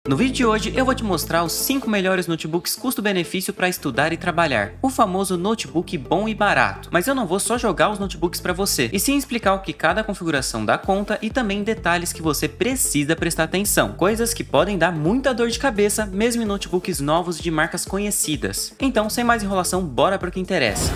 No vídeo de hoje eu vou te mostrar os 5 melhores notebooks custo-benefício para estudar e trabalhar, o famoso notebook bom e barato. Mas eu não vou só jogar os notebooks para você, e sim explicar o que cada configuração dá conta e também detalhes que você precisa prestar atenção, coisas que podem dar muita dor de cabeça mesmo em notebooks novos de marcas conhecidas. Então, sem mais enrolação, bora para o que interessa.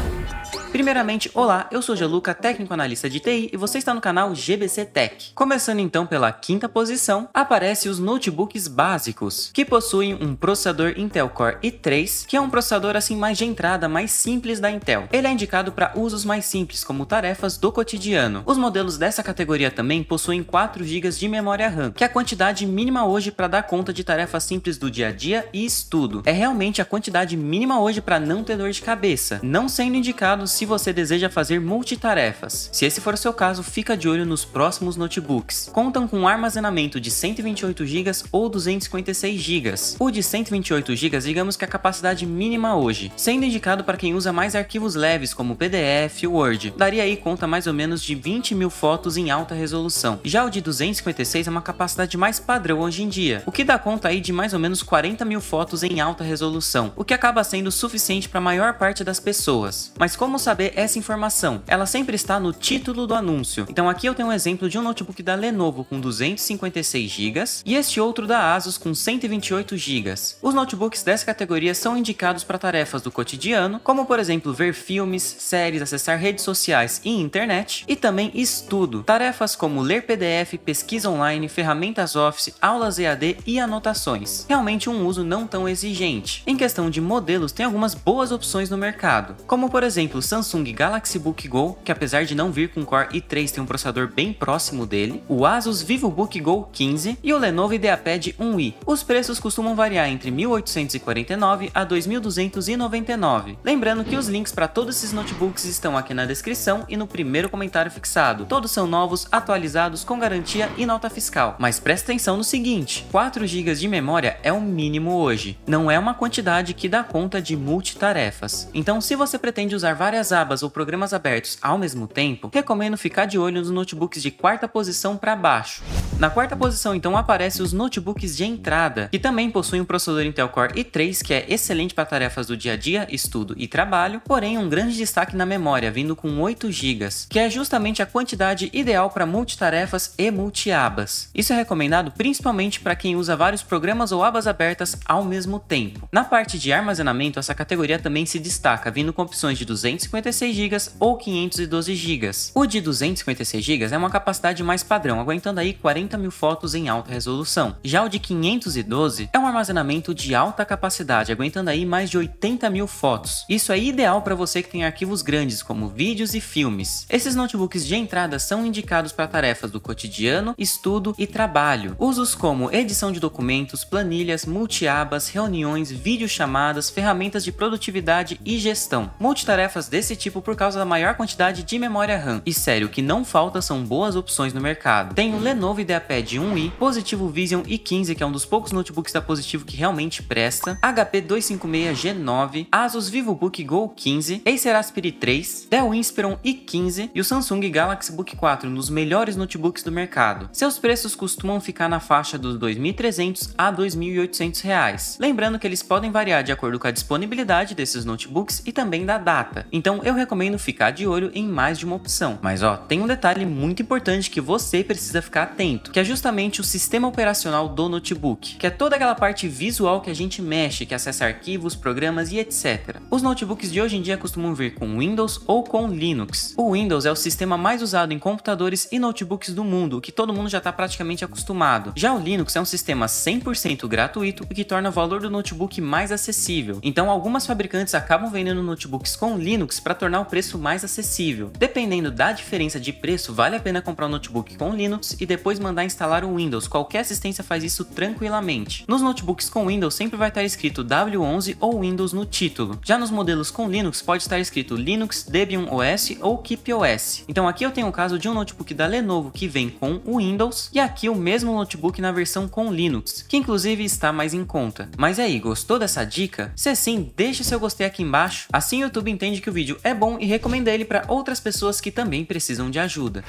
Primeiramente, olá, eu sou o Gianluca, técnico analista de TI, e você está no canal GBC Tech. Começando então pela quinta posição, aparece os notebooks básicos, que possuem um processador Intel Core i3, que é um processador assim mais de entrada, mais simples da Intel. Ele é indicado para usos mais simples, como tarefas do cotidiano. Os modelos dessa categoria também possuem 4 GB de memória RAM, que é a quantidade mínima hoje para dar conta de tarefas simples do dia a dia e estudo. É realmente a quantidade mínima hoje para não ter dor de cabeça, não sendo indicado se você deseja fazer multitarefas. Se esse for o seu caso, fica de olho nos próximos notebooks. Contam com um armazenamento de 128 GB ou 256 GB. O de 128 GB, digamos que é a capacidade mínima hoje, sendo indicado para quem usa mais arquivos leves como PDF, Word. Daria aí conta mais ou menos de 20.000 fotos em alta resolução. Já o de 256 é uma capacidade mais padrão hoje em dia, o que dá conta aí de mais ou menos 40.000 fotos em alta resolução, o que acaba sendo suficiente para a maior parte das pessoas. Mas como saber essa informação? Ela sempre está no título do anúncio. Então aqui eu tenho um exemplo de um notebook da Lenovo com 256 GB e este outro da Asus com 128 GB. Os notebooks dessa categoria são indicados para tarefas do cotidiano, como por exemplo ver filmes, séries, acessar redes sociais e internet, e também estudo, tarefas como ler PDF, pesquisa online, ferramentas Office, aulas EAD e anotações. Realmente um uso não tão exigente. Em questão de modelos, tem algumas boas opções no mercado, como por exemplo o Samsung Galaxy Book Go, que apesar de não vir com Core i3 tem um processador bem próximo dele, o Asus VivoBook Go 15 e o Lenovo IdeaPad 1i. Os preços costumam variar entre R$ 1.849 a R$ 2.299. Lembrando que os links para todos esses notebooks estão aqui na descrição e no primeiro comentário fixado. Todos são novos, atualizados, com garantia e nota fiscal. Mas presta atenção no seguinte, 4 GB de memória é o mínimo hoje. Não é uma quantidade que dá conta de multitarefas. Então, se você pretende usar várias abas ou programas abertos ao mesmo tempo, recomendo ficar de olho nos notebooks de quarta posição para baixo. Na quarta posição então aparecem os notebooks de entrada, que também possuem um processador Intel Core i3 que é excelente para tarefas do dia a dia, estudo e trabalho, porém um grande destaque na memória, vindo com 8 GB, que é justamente a quantidade ideal para multitarefas e multiabas. Isso é recomendado principalmente para quem usa vários programas ou abas abertas ao mesmo tempo. Na parte de armazenamento, essa categoria também se destaca, vindo com opções de 256 GB ou 512 GB. O de 256 GB é uma capacidade mais padrão, aguentando aí 40.000 fotos em alta resolução. Já o de 512 é um armazenamento de alta capacidade, aguentando aí mais de 80.000 fotos. Isso é ideal para você que tem arquivos grandes como vídeos e filmes. Esses notebooks de entrada são indicados para tarefas do cotidiano, estudo e trabalho. Usos como edição de documentos, planilhas, multiabas, reuniões, videochamadas, ferramentas de produtividade e gestão. Multitarefas desse tipo por causa da maior quantidade de memória RAM. E sério, o que não falta são boas opções no mercado. Tem o Lenovo IdeaPad 1i, Positivo Vision i15, que é um dos poucos notebooks da Positivo que realmente presta, HP 256G9, Asus VivoBook Go 15, Acer Aspire 3, Dell Inspiron i15 e o Samsung Galaxy Book 4, um dos melhores notebooks do mercado. Seus preços costumam ficar na faixa dos R$ 2.300 a R$ 2.800. Lembrando que eles podem variar de acordo com a disponibilidade desses notebooks e também da data. Então eu recomendo ficar de olho em mais de uma opção. Mas ó, tem um detalhe muito importante que você precisa ficar atento, que é justamente o sistema operacional do notebook, que é toda aquela parte visual que a gente mexe, que acessa arquivos, programas e etc. Os notebooks de hoje em dia costumam vir com Windows ou com Linux. O Windows é o sistema mais usado em computadores e notebooks do mundo, o que todo mundo já está praticamente acostumado. Já o Linux é um sistema 100% gratuito, o que torna o valor do notebook mais acessível. Então algumas fabricantes acabam vendendo notebooks com Linux para tornar o preço mais acessível. Dependendo da diferença de preço, vale a pena comprar um notebook com Linux e depois mandar instalar o Windows. Qualquer assistência faz isso tranquilamente. Nos notebooks com Windows sempre vai estar escrito W11 ou Windows no título. Já nos modelos com Linux pode estar escrito Linux, Debian OS ou Keep OS. Então aqui eu tenho o caso de um notebook da Lenovo que vem com o Windows e aqui o mesmo notebook na versão com Linux, que inclusive está mais em conta. Mas aí, gostou dessa dica? Se sim, deixe seu gostei aqui embaixo, assim o YouTube entende que o vídeo é bom e recomenda ele para outras pessoas que também precisam de ajuda.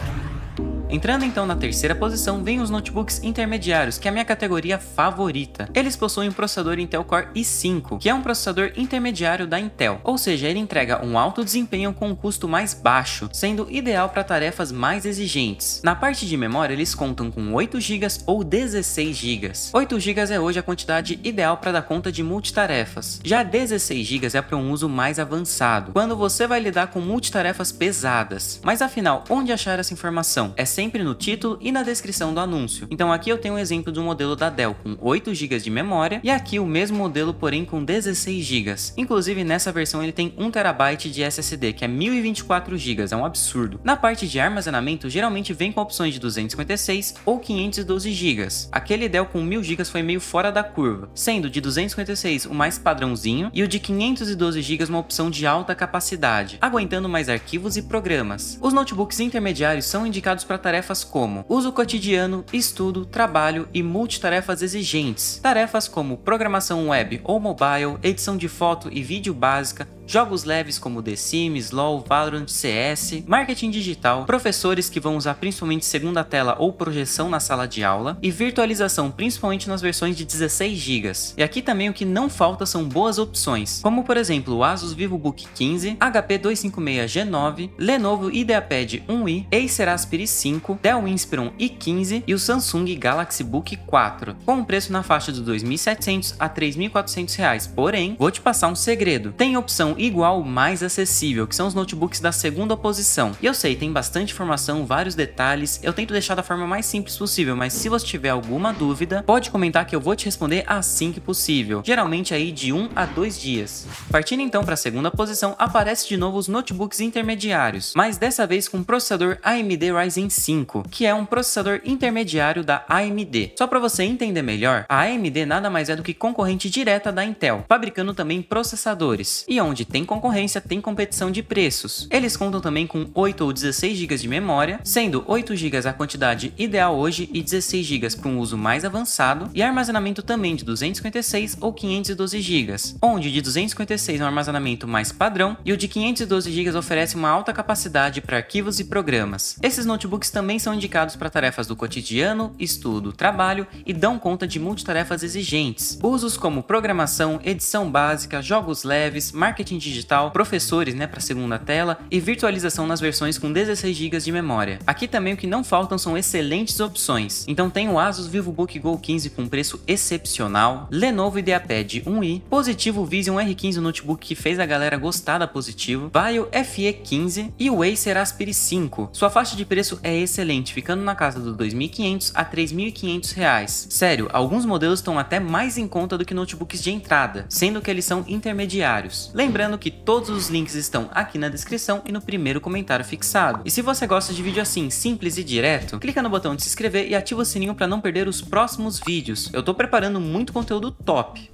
Entrando então na terceira posição, vem os notebooks intermediários, que é a minha categoria favorita. Eles possuem um processador Intel Core i5, que é um processador intermediário da Intel, ou seja, ele entrega um alto desempenho com um custo mais baixo, sendo ideal para tarefas mais exigentes. Na parte de memória, eles contam com 8 GB ou 16 GB. 8 GB é hoje a quantidade ideal para dar conta de multitarefas. Já 16 GB é para um uso mais avançado, quando você vai lidar com multitarefas pesadas. Mas afinal, onde achar essa informação? É sempre no título e na descrição do anúncio. Então aqui eu tenho um exemplo de um modelo da Dell com 8 GB de memória e aqui o mesmo modelo, porém com 16 GB. Inclusive nessa versão ele tem 1 TB de SSD, que é 1024 GB, é um absurdo. Na parte de armazenamento, geralmente vem com opções de 256 ou 512 GB. Aquele Dell com 1000 GB foi meio fora da curva, sendo de 256 o mais padrãozinho e o de 512 GB uma opção de alta capacidade, aguentando mais arquivos e programas. Os notebooks intermediários são indicados para tarefas como uso cotidiano, estudo, trabalho e multitarefas exigentes. Tarefas como programação web ou mobile, edição de foto e vídeo básica, jogos leves como The Sims, LoL, Valorant, CS, marketing digital, professores que vão usar principalmente segunda tela ou projeção na sala de aula e virtualização principalmente nas versões de 16 GB. E aqui também o que não falta são boas opções, como por exemplo o Asus VivoBook 15, HP 256G9, Lenovo IdeaPad 1i, Acer Aspire 5, Dell Inspiron i15 e o Samsung Galaxy Book 4, com um preço na faixa de R$ 2.700 a R$ 3.400. Porém, vou te passar um segredo, tem opção igual ou mais acessível, que são os notebooks da segunda posição. E eu sei, tem bastante informação, vários detalhes, eu tento deixar da forma mais simples possível, mas se você tiver alguma dúvida, pode comentar que eu vou te responder assim que possível, geralmente aí de 1 a 2 dias. Partindo então para a segunda posição, aparece de novo os notebooks intermediários, mas dessa vez com o processador AMD Ryzen 5, que é um processador intermediário da AMD. Só para você entender melhor, a AMD nada mais é do que concorrente direta da Intel, fabricando também processadores, e onde tem concorrência, tem competição de preços. Eles contam também com 8 ou 16 GB de memória, sendo 8 GB a quantidade ideal hoje e 16 GB para um uso mais avançado, e armazenamento também de 256 ou 512 GB, onde de 256 é um armazenamento mais padrão e o de 512 GB oferece uma alta capacidade para arquivos e programas. Esses notebooks também são indicados para tarefas do cotidiano, estudo, trabalho e dão conta de multitarefas exigentes. Usos como programação, edição básica, jogos leves, marketing digital, professores, para segunda tela e virtualização nas versões com 16 GB de memória. Aqui também o que não faltam são excelentes opções. Então tem o Asus VivoBook Go 15 com preço excepcional, Lenovo IdeaPad 1i, Positivo Vision R15 notebook que fez a galera gostar da Positivo, Vaio FE15 e o Acer Aspire 5. Sua faixa de preço é excelente, ficando na casa dos R$ 2.500 a R$ 3.500. Sério, alguns modelos estão até mais em conta do que notebooks de entrada, sendo que eles são intermediários. Lembrando que todos os links estão aqui na descrição e no primeiro comentário fixado. E se você gosta de vídeo assim, simples e direto, clica no botão de se inscrever e ativa o sininho para não perder os próximos vídeos. Eu tô preparando muito conteúdo top.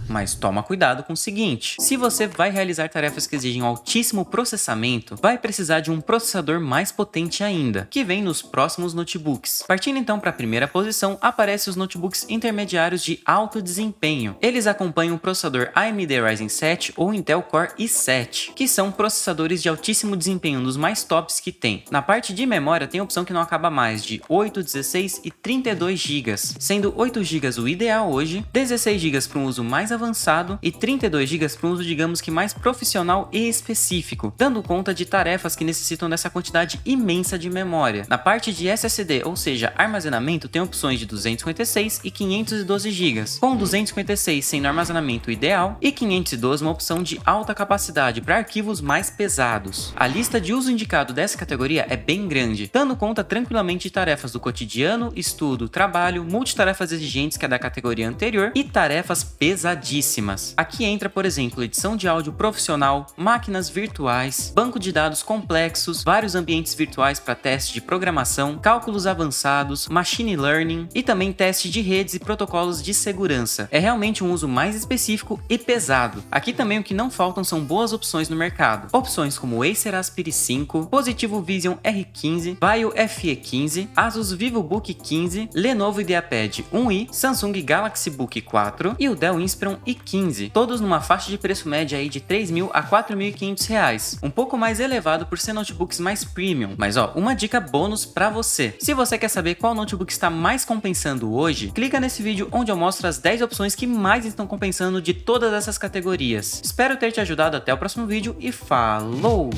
Mas toma cuidado com o seguinte, se você vai realizar tarefas que exigem altíssimo processamento, vai precisar de um processador mais potente ainda, que vem nos próximos notebooks. Partindo então para a primeira posição, aparecem os notebooks intermediários de alto desempenho. Eles acompanham o processador AMD Ryzen 7 ou Intel Core i7, que são processadores de altíssimo desempenho, um dos mais tops que tem. Na parte de memória tem a opção que não acaba mais, de 8, 16 e 32 GB, sendo 8 GB o ideal hoje, 16 GB para um uso mais avançado e 32 GB para um uso, digamos que mais profissional e específico, dando conta de tarefas que necessitam dessa quantidade imensa de memória. Na parte de SSD, ou seja, armazenamento, tem opções de 256 e 512 GB, com 256 sendo armazenamento ideal e 512 uma opção de alta capacidade para arquivos mais pesados. A lista de uso indicado dessa categoria é bem grande, dando conta tranquilamente de tarefas do cotidiano, estudo, trabalho, multitarefas exigentes, que é da categoria anterior, e tarefas pesadíssimas. Aqui entra, por exemplo, edição de áudio profissional, máquinas virtuais, banco de dados complexos, vários ambientes virtuais para teste de programação, cálculos avançados, machine learning e também teste de redes e protocolos de segurança. É realmente um uso mais específico e pesado. Aqui também o que não faltam são boas opções no mercado. Opções como Acer Aspire 5, Positivo Vision R15, Vaio FE15, Asus VivoBook 15, Lenovo IdeaPad 1i, Samsung Galaxy Book 4 e o Dell Inspiron Radeon e 15, todos numa faixa de preço média aí de R$ 3.000 a R$ 4.500, um pouco mais elevado por ser notebooks mais premium. Mas ó, uma dica bônus pra você. Se você quer saber qual notebook está mais compensando hoje, clica nesse vídeo onde eu mostro as 10 opções que mais estão compensando de todas essas categorias. Espero ter te ajudado. Até o próximo vídeo e falou!